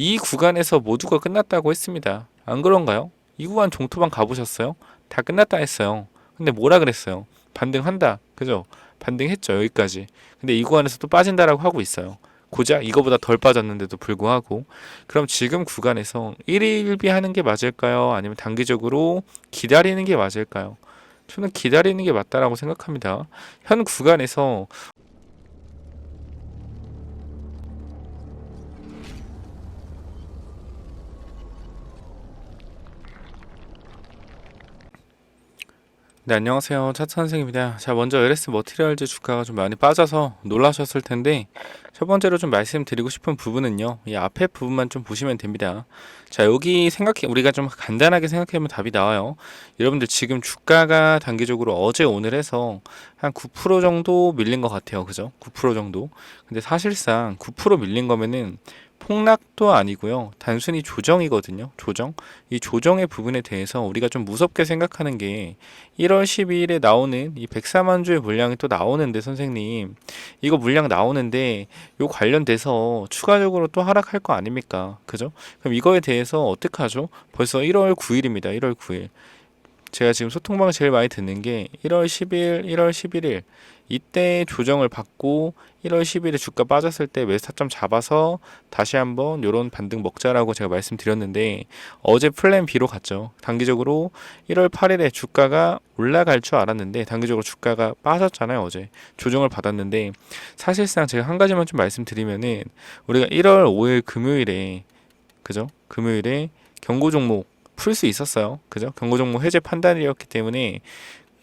이 구간에서 모두가 끝났다고 했습니다. 안 그런가요? 이 구간 종토방 가보셨어요? 다 끝났다 했어요. 근데 뭐라 그랬어요? 반등한다. 그죠? 반등했죠. 여기까지. 근데 이 구간에서 또 빠진다라고 하고 있어요. 고작 이거보다 덜 빠졌는데도 불구하고. 그럼 지금 구간에서 1일1비 하는 게 맞을까요? 아니면 단기적으로 기다리는 게 맞을까요? 저는 기다리는 게 맞다라고 생각합니다. 현 구간에서 네, 안녕하세요. 차트 선생입니다. 자, 먼저 LS 머티리얼즈 주가가 좀 많이 빠져서 놀라셨을 텐데, 첫 번째로 좀 말씀드리고 싶은 부분은요, 이 앞에 부분만 좀 보시면 됩니다. 자, 여기 우리가 좀 간단하게 생각해보면 답이 나와요. 여러분들 지금 주가가 단기적으로 어제 오늘 해서 한 9% 정도 밀린 것 같아요. 그죠? 9% 정도. 근데 사실상 9% 밀린 거면은 폭락도 아니고요. 단순히 조정이거든요. 조정. 이 조정의 부분에 대해서 우리가 좀 무섭게 생각하는 게 1월 12일에 나오는 이 104만 주의 물량이 또 나오는데 선생님 이거 물량 나오는데 요 관련돼서 추가적으로 또 하락할 거 아닙니까? 그죠? 그럼 이거에 대해서 어떻게 하죠? 벌써 1월 9일입니다. 1월 9일. 제가 지금 소통방 제일 많이 듣는 게 1월 10일, 1월 11일 이때 조정을 받고 1월 10일에 주가 빠졌을 때 매수 타점 잡아서 다시 한번 요런 반등 먹자라고 제가 말씀드렸는데 어제 플랜 B로 갔죠. 단기적으로 1월 8일에 주가가 올라갈 줄 알았는데 단기적으로 주가가 빠졌잖아요. 어제 조정을 받았는데 사실상 제가 한 가지만 좀 말씀드리면은 우리가 1월 5일 금요일에 그죠? 금요일에 경고 종목 풀 수 있었어요. 그죠? 경고 종목 해제 판단이었기 때문에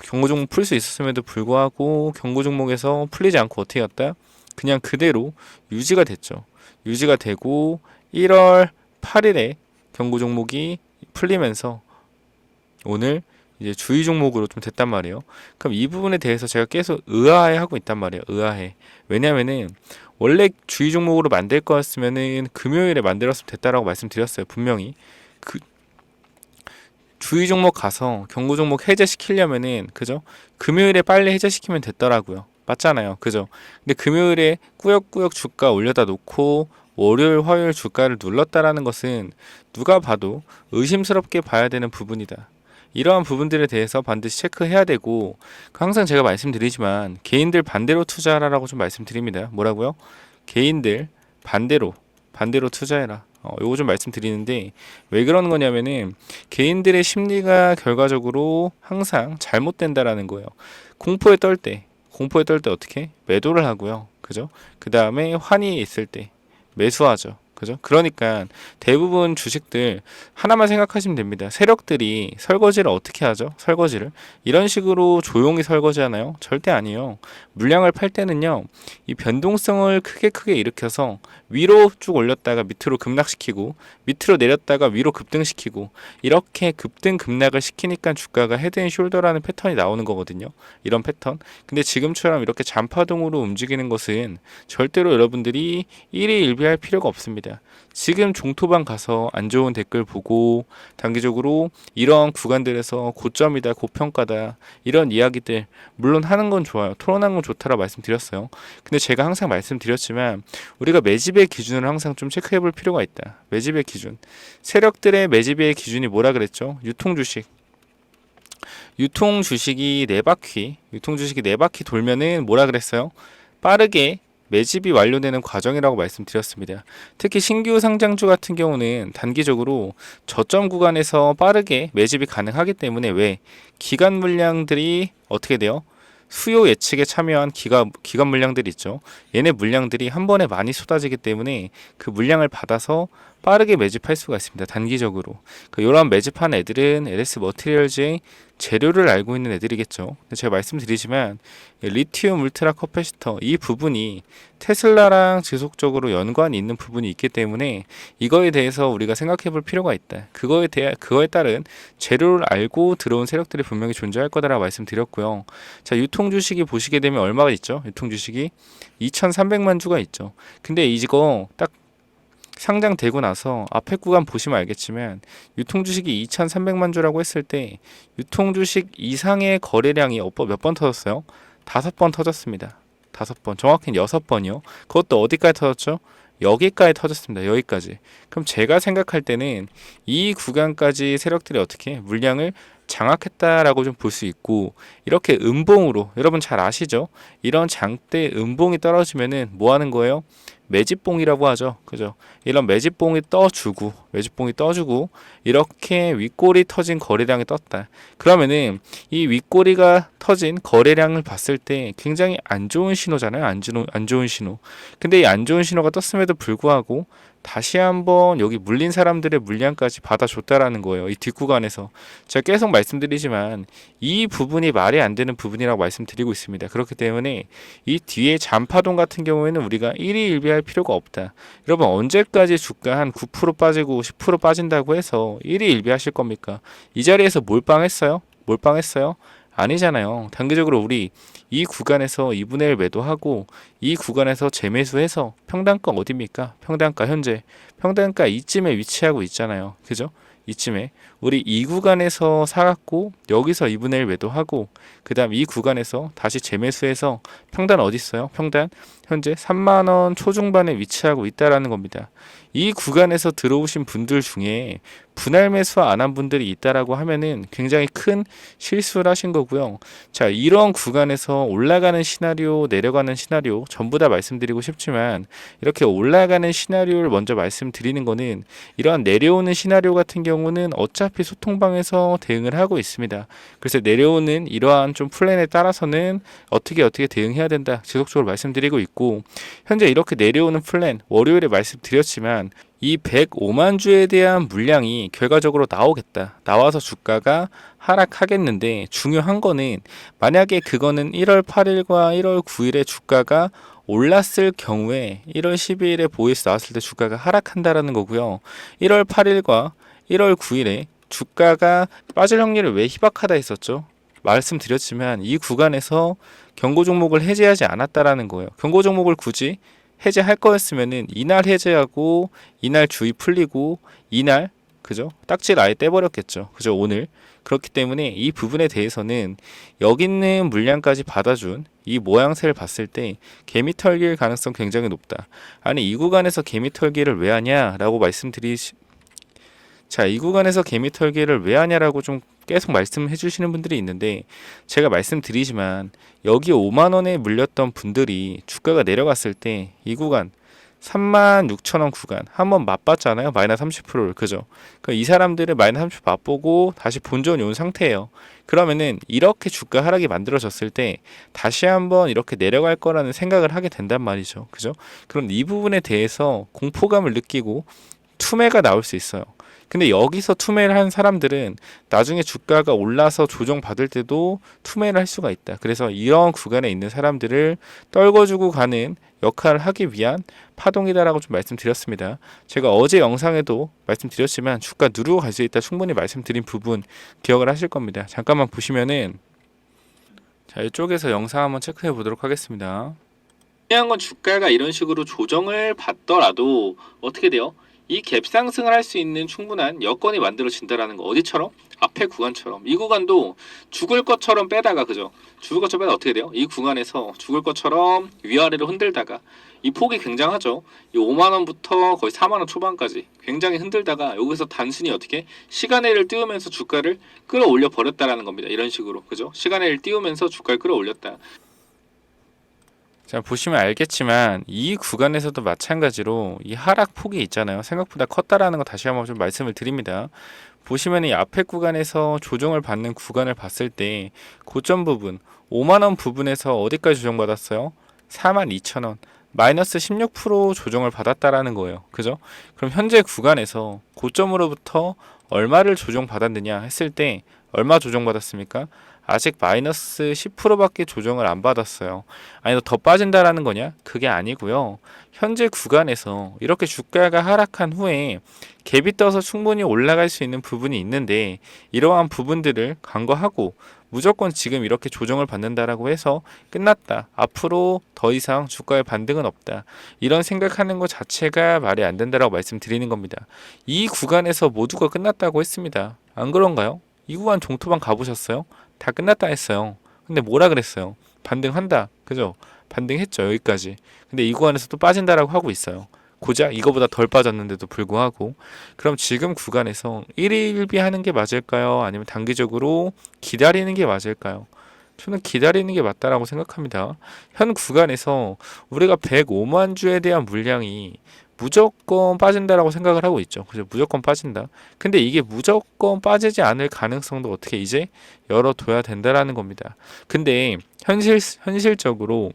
경고 종목 풀 수 있었음에도 불구하고 경고 종목에서 풀리지 않고 어떻게 했다? 그냥 그대로 유지가 됐죠. 유지가 되고 1월 8일에 경고 종목이 풀리면서 오늘 이제 주의 종목으로 좀 됐단 말이에요. 그럼 이 부분에 대해서 제가 계속 의아해 하고 있단 말이에요. 의아해. 왜냐면은 원래 주의 종목으로 만들 거였으면은 금요일에 만들었으면 됐다라고 말씀드렸어요. 분명히. 그 주의 종목 가서 경고 종목 해제시키려면은 그죠? 금요일에 빨리 해제시키면 됐더라고요. 맞잖아요. 그죠? 근데 금요일에 꾸역꾸역 주가 올려다 놓고 월요일, 화요일 주가를 눌렀다라는 것은 누가 봐도 의심스럽게 봐야 되는 부분이다. 이러한 부분들에 대해서 반드시 체크해야 되고 항상 제가 말씀드리지만 개인들 반대로 투자하라고 좀 말씀드립니다. 뭐라고요? 개인들 반대로 투자해라. 요거 좀 말씀드리는데 왜 그러는 거냐면은 개인들의 심리가 결과적으로 항상 잘못된다라는 거예요. 공포에 떨 때 어떻게? 매도를 하고요. 그죠? 그 다음에 환희에 있을 때 매수하죠. 그죠? 그러니까 대부분 주식들 하나만 생각하시면 됩니다. 세력들이 설거지를 어떻게 하죠? 설거지를 이런 식으로 조용히 설거지하나요? 절대 아니에요. 물량을 팔 때는요, 이 변동성을 크게 일으켜서 위로 쭉 올렸다가 밑으로 급락시키고 밑으로 내렸다가 위로 급등시키고 이렇게 급등 급락을 시키니까 주가가 헤드앤숄더라는 패턴이 나오는 거거든요. 이런 패턴. 근데 지금처럼 이렇게 잔파동으로 움직이는 것은 절대로 여러분들이 일희일비할 필요가 없습니다. 지금 종토방 가서 안 좋은 댓글 보고 단기적으로 이런 구간들에서 고점이다, 고평가다 이런 이야기들 물론 하는 건 좋아요. 토론하는 건 좋다라 말씀드렸어요. 근데 제가 항상 말씀드렸지만 우리가 매집의 기준을 항상 좀 체크해 볼 필요가 있다. 매집의 기준. 세력들의 매집의 기준이 뭐라 그랬죠? 유통주식이 네 바퀴 돌면은 뭐라 그랬어요? 빠르게 매집이 완료되는 과정이라고 말씀드렸습니다. 특히 신규 상장주 같은 경우는 단기적으로 저점 구간에서 빠르게 매집이 가능하기 때문에 왜 기간 물량들이 어떻게 돼요? 수요 예측에 참여한 기관 물량들이 있죠. 얘네 물량들이 한 번에 많이 쏟아지기 때문에 그 물량을 받아서 빠르게 매집할 수가 있습니다. 단기적으로. 이러한 매집한 애들은 LS 머티리얼즈의 재료를 알고 있는 애들이겠죠. 제가 말씀드리지만 리튬 울트라 커패시터 이 부분이 테슬라랑 지속적으로 연관이 있는 부분이 있기 때문에 이거에 대해서 우리가 생각해 볼 필요가 있다. 그거에 따른 재료를 알고 들어온 세력들이 분명히 존재할 거다라고 말씀드렸고요. 자, 유통 주식이 보시게 되면 얼마가 있죠? 유통 주식이 2,300만 주가 있죠. 근데 이거 딱 상장되고 나서 앞에 구간 보시면 알겠지만 유통주식이 2,300만 주라고 했을 때 유통주식 이상의 거래량이 몇 번 터졌어요? 5번 터졌습니다. 5번. 정확히는 6번이요. 그것도 어디까지 터졌죠? 여기까지 터졌습니다. 여기까지. 그럼 제가 생각할 때는 이 구간까지 세력들이 어떻게 물량을 장악했다라고 좀 볼 수 있고, 이렇게 음봉으로, 여러분 잘 아시죠? 이런 장대 음봉이 떨어지면은 뭐 하는 거예요? 매집봉이라고 하죠. 그죠? 이런 매집봉이 떠주고 이렇게 윗골이 터진 거래량이 떴다. 그러면은 이 윗꼬리가 터진 거래량을 봤을 때 굉장히 안 좋은 신호잖아요. 안 좋은 신호. 근데 이 안 좋은 신호가 떴음에도 불구하고 다시 한번 여기 물린 사람들의 물량까지 받아줬다라는 거예요. 이 뒷구간에서. 제가 계속 말씀드리지만 이 부분이 말이 안 되는 부분이라고 말씀드리고 있습니다. 그렇기 때문에 이 뒤에 잔파동 같은 경우에는 우리가 일희일비할 필요가 없다. 여러분 언제까지 주가 한 9% 빠지고 10% 빠진다고 해서 일희일비하실 겁니까? 이 자리에서 몰빵했어요? 몰빵했어요? 아니잖아요. 단기적으로 우리 이 구간에서 2분의 1 매도하고 이 구간에서 재매수해서 평단가 어디입니까? 평단가 현재 평단가 이쯤에 위치하고 있잖아요. 그죠? 이쯤에 우리 이 구간에서 사갖고 여기서 2분의 1 매도하고 그 다음 이 구간에서 다시 재매수해서 평단 어디 있어요? 평단 현재 3만원 초중반에 위치하고 있다라는 겁니다. 이 구간에서 들어오신 분들 중에 분할 매수 안 한 분들이 있다라고 하면은 굉장히 큰 실수를 하신 거고요. 자, 이런 구간에서 올라가는 시나리오, 내려가는 시나리오 전부 다 말씀드리고 싶지만 이렇게 올라가는 시나리오를 먼저 말씀드리는 거는 이러한 내려오는 시나리오 같은 경우는 어차피 소통방에서 대응을 하고 있습니다. 그래서 내려오는 이러한 좀 플랜에 따라서는 어떻게 대응해야 된다 지속적으로 말씀드리고 있고, 현재 이렇게 내려오는 플랜 월요일에 말씀드렸지만 이 105만 주에 대한 물량이 결과적으로 나오겠다. 나와서 주가가 하락하겠는데 중요한 거는 만약에 그거는 1월 8일과 1월 9일에 주가가 올랐을 경우에 1월 12일에 보이스 나왔을 때 주가가 하락한다라는 거고요. 1월 8일과 1월 9일에 주가가 빠질 확률이 왜 희박하다 했었죠? 말씀드렸지만 이 구간에서 경고 종목을 해제하지 않았다라는 거예요. 경고 종목을 굳이 해제할 거였으면은 이날 해제하고 이날 주의 풀리고 이날 그죠? 딱지를 아예 떼버렸겠죠. 그죠? 오늘. 그렇기 때문에 이 부분에 대해서는 여기 있는 물량까지 받아준 이 모양새를 봤을 때 개미 털길 가능성 굉장히 높다. 아니 이 구간에서 개미 털기를 왜 하냐라고 이 구간에서 개미 털기를 왜 하냐라고 좀 계속 말씀해 주시는 분들이 있는데, 제가 말씀드리지만 여기 5만 원에 물렸던 분들이 주가가 내려갔을 때 이 구간 36,000원 구간 한번 맛봤잖아요. 마이너스 30%를. 그죠? 그러니까 이 사람들을 마이너스 30% 맛보고 다시 본전이 온 상태예요. 그러면은 이렇게 주가 하락이 만들어졌을 때 다시 한번 이렇게 내려갈 거라는 생각을 하게 된단 말이죠. 그죠? 그럼 이 부분에 대해서 공포감을 느끼고 투매가 나올 수 있어요. 근데 여기서 투매를 한 사람들은 나중에 주가가 올라서 조정받을 때도 투매를 할 수가 있다. 그래서 이런 구간에 있는 사람들을 떨궈주고 가는 역할을 하기 위한 파동이다라고 좀 말씀드렸습니다. 제가 어제 영상에도 말씀드렸지만 주가 누르고 갈 수 있다 충분히 말씀드린 부분 기억을 하실 겁니다. 잠깐만 보시면은 자, 이쪽에서 영상 한번 체크해 보도록 하겠습니다. 중요한 건 주가가 이런 식으로 조정을 받더라도 어떻게 돼요? 이 갭 상승을 할 수 있는 충분한 여건이 만들어진다라는 거. 어디처럼? 앞에 구간처럼. 이 구간도 죽을 것처럼 빼다가 그죠? 죽을 것처럼 빼다 어떻게 돼요? 이 구간에서 죽을 것처럼 위아래로 흔들다가 이 폭이 굉장하죠. 이 5만 원부터 거의 4만 원 초반까지 굉장히 흔들다가 여기서 단순히 어떻게 시간애를 띄우면서 주가를 끌어올려 버렸다라는 겁니다. 이런 식으로. 그죠? 시간애를 띄우면서 주가를 끌어올렸다. 자, 보시면 알겠지만 이 구간에서도 마찬가지로 이 하락 폭이 있잖아요. 생각보다 컸다라는 거 다시 한번 좀 말씀을 드립니다. 보시면 이 앞에 구간에서 조정을 받는 구간을 봤을 때 고점 부분 5만원 부분에서 어디까지 조정받았어요? 42,000원 마이너스 16% 조정을 받았다라는 거예요. 그죠? 그럼 현재 구간에서 고점으로부터 얼마를 조정받았느냐 했을 때 얼마 조정받았습니까? 아직 마이너스 10%밖에 조정을 안 받았어요. 아니 더 빠진다라는 거냐? 그게 아니고요. 현재 구간에서 이렇게 주가가 하락한 후에 갭이 떠서 충분히 올라갈 수 있는 부분이 있는데 이러한 부분들을 간과하고 무조건 지금 이렇게 조정을 받는다라고 해서 끝났다. 앞으로 더 이상 주가의 반등은 없다. 이런 생각하는 것 자체가 말이 안 된다라고 말씀드리는 겁니다. 이 구간에서 모두가 끝났다고 했습니다. 안 그런가요? 이 구간 종토방 가보셨어요? 다 끝났다 했어요. 근데 뭐라 그랬어요? 반등한다. 그죠? 반등했죠. 여기까지. 근데 이 구간에서 또 빠진다라고 하고 있어요. 고작 이거보다 덜 빠졌는데도 불구하고. 그럼 지금 구간에서 1일비 하는 게 맞을까요? 아니면 단기적으로 기다리는 게 맞을까요? 저는 기다리는 게 맞다라고 생각합니다. 현 구간에서 우리가 105만 주에 대한 물량이 무조건 빠진다라고 생각을 하고 있죠. 그죠? 무조건 빠진다. 근데 이게 무조건 빠지지 않을 가능성도 어떻게 이제 열어둬야 된다라는 겁니다. 근데 현실적으로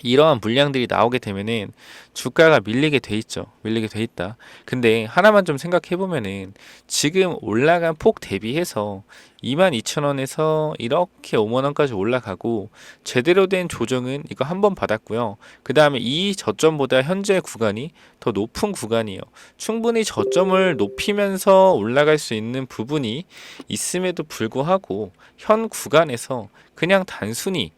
이러한 물량들이 나오게 되면은 주가가 밀리게 돼 있죠. 밀리게 돼 있다. 근데 하나만 좀 생각해 보면은 지금 올라간 폭 대비해서 22,000원에서 이렇게 5만 원까지 올라가고 제대로 된 조정은 이거 한 번 받았고요. 그 다음에 이 저점보다 현재 구간이 더 높은 구간이에요. 충분히 저점을 높이면서 올라갈 수 있는 부분이 있음에도 불구하고 현 구간에서 그냥 단순히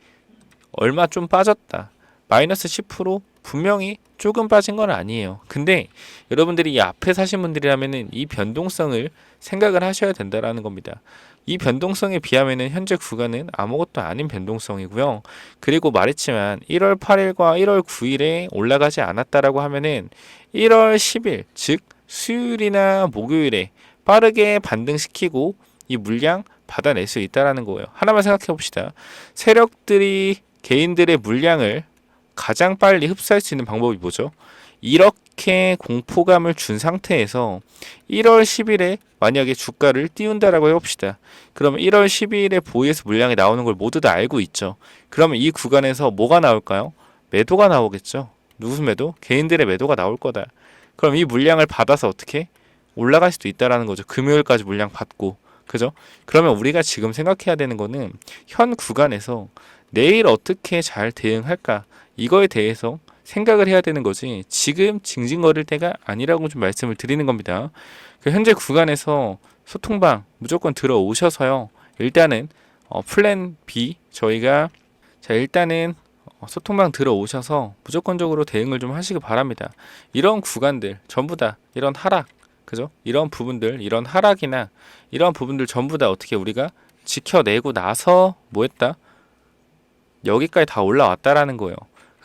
얼마 좀 빠졌다. 마이너스 10% 분명히 조금 빠진 건 아니에요. 근데 여러분들이 이 앞에 사신 분들이라면은 이 변동성을 생각을 하셔야 된다라는 겁니다. 이 변동성에 비하면은 현재 구간은 아무것도 아닌 변동성이고요. 그리고 말했지만 1월 8일과 1월 9일에 올라가지 않았다라고 하면은 1월 10일, 즉 수요일이나 목요일에 빠르게 반등시키고 이 물량 받아낼 수 있다라는 거예요. 하나만 생각해 봅시다. 세력들이 개인들의 물량을 가장 빨리 흡수할 수 있는 방법이 뭐죠? 이렇게 공포감을 준 상태에서 1월 10일에 만약에 주가를 띄운다라고 해봅시다. 그러면 1월 12일에 보이에서 물량이 나오는 걸 모두 다 알고 있죠. 그러면 이 구간에서 뭐가 나올까요? 매도가 나오겠죠. 누구 매도? 개인들의 매도가 나올 거다. 그럼 이 물량을 받아서 어떻게? 올라갈 수도 있다라는 거죠. 금요일까지 물량 받고. 그죠? 그러면 우리가 지금 생각해야 되는 거는 현 구간에서 내일 어떻게 잘 대응할까? 이거에 대해서 생각을 해야 되는 거지 지금 징징거릴 때가 아니라고 좀 말씀을 드리는 겁니다. 현재 구간에서 소통방 무조건 들어오셔서요. 일단은 플랜 B 저희가 일단은 소통방 들어오셔서 무조건적으로 대응을 좀 하시기 바랍니다. 이런 구간들 전부 다 이런 하락 그죠? 이런 부분들 이런 하락이나 이런 부분들 전부 다 어떻게 우리가 지켜내고 나서 뭐 했다? 여기까지 다 올라왔다라는 거예요.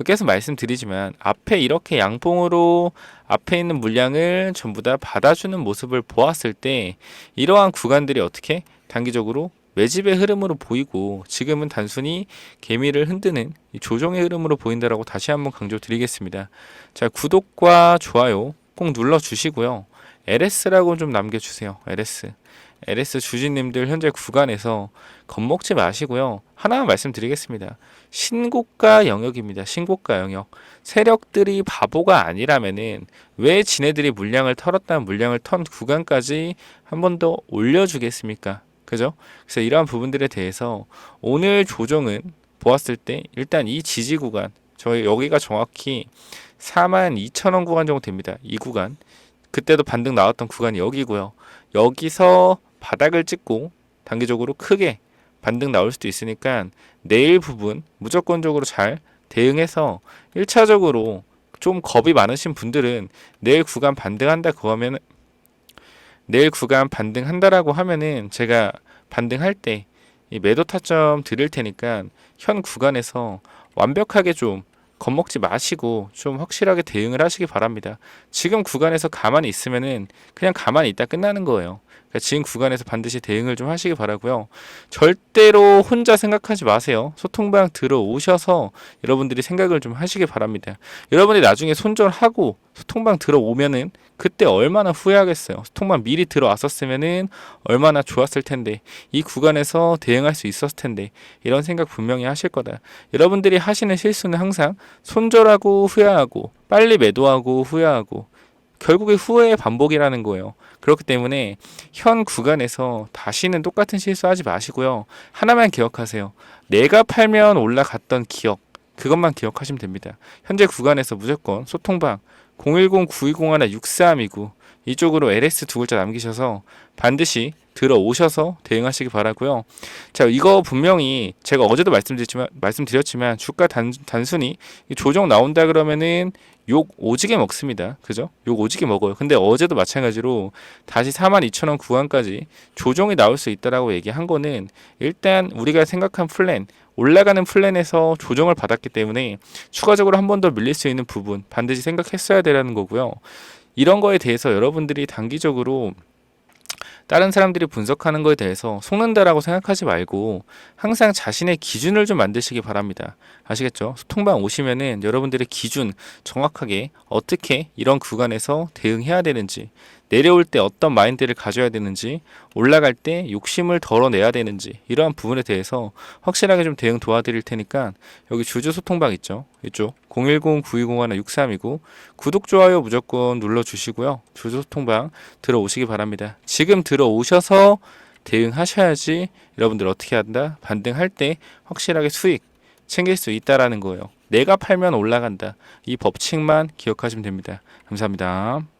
계속 말씀드리지만 앞에 이렇게 양봉으로 앞에 있는 물량을 전부 다 받아주는 모습을 보았을 때 이러한 구간들이 어떻게 단기적으로 매집의 흐름으로 보이고 지금은 단순히 개미를 흔드는 조정의 흐름으로 보인다라고 다시 한번 강조드리겠습니다. 자, 구독과 좋아요 꼭 눌러주시고요. LS라고 좀 남겨주세요. LS 주주님들 현재 구간에서 겁먹지 마시고요. 하나만 말씀드리겠습니다. 신고가 영역입니다. 신고가 영역. 세력들이 바보가 아니라면은 왜 지네들이 물량을 털었다는 물량을 턴 구간까지 한 번 더 올려주겠습니까? 그죠? 그래서 이러한 부분들에 대해서 오늘 조정은 보았을 때 일단 이 지지 구간 저희 여기가 정확히 42,000원 구간 정도 됩니다. 이 구간. 그때도 반등 나왔던 구간이 여기고요. 여기서 바닥을 찍고 단기적으로 크게 반등 나올 수도 있으니까 내일 부분 무조건적으로 잘 대응해서 1차적으로 좀 겁이 많으신 분들은 내일 구간 반등한다 그러면 내일 구간 반등한다라고 하면은 제가 반등할 때 이 매도 타점 드릴 테니까 현 구간에서 완벽하게 좀 겁먹지 마시고 좀 확실하게 대응을 하시기 바랍니다. 지금 구간에서 가만히 있으면은 그냥 가만히 있다 끝나는 거예요. 그러니까 지금 구간에서 반드시 대응을 좀 하시기 바라고요. 절대로 혼자 생각하지 마세요. 소통방 들어오셔서 여러분들이 생각을 좀 하시기 바랍니다. 여러분이 나중에 손절하고 소통방 들어오면은 그때 얼마나 후회하겠어요. 소통방 미리 들어왔었으면은 얼마나 좋았을 텐데 이 구간에서 대응할 수 있었을 텐데 이런 생각 분명히 하실 거다. 여러분들이 하시는 실수는 항상 손절하고 후회하고 빨리 매도하고 후회하고 결국에 후회의 반복이라는 거예요. 그렇기 때문에 현 구간에서 다시는 똑같은 실수하지 마시고요. 하나만 기억하세요. 내가 팔면 올라갔던 기억 그것만 기억하시면 됩니다. 현재 구간에서 무조건 소통방 010-9201-6329 이쪽으로 LS 두 글자 남기셔서 반드시 들어오셔서 대응하시기 바라고요. 자, 이거 분명히 제가 어제도 말씀드렸지만 주가 단순히 조정 나온다 그러면은 욕 오지게 먹습니다. 그죠? 욕 오지게 먹어요. 근데 어제도 마찬가지로 다시 42,000원 구간까지 조정이 나올 수 있다라고 얘기한 거는 일단 우리가 생각한 플랜 올라가는 플랜에서 조정을 받았기 때문에 추가적으로 한 번 더 밀릴 수 있는 부분 반드시 생각했어야 되라는 거고요. 이런 거에 대해서 여러분들이 단기적으로 다른 사람들이 분석하는 거에 대해서 속는다라고 생각하지 말고 항상 자신의 기준을 좀 만드시기 바랍니다. 아시겠죠? 소통방 오시면은 여러분들의 기준 정확하게 어떻게 이런 구간에서 대응해야 되는지, 내려올 때 어떤 마인드를 가져야 되는지, 올라갈 때 욕심을 덜어내야 되는지, 이러한 부분에 대해서 확실하게 좀 대응 도와드릴 테니까 여기 주주 소통방 있죠? 이쪽 010-9201-6329 구독, 좋아요 무조건 눌러주시고요. 주주 소통방 들어오시기 바랍니다. 지금 들어오셔서 대응하셔야지 여러분들 어떻게 한다? 반등할 때 확실하게 수익 챙길 수 있다라는 거예요. 내가 팔면 올라간다. 이 법칙만 기억하시면 됩니다. 감사합니다.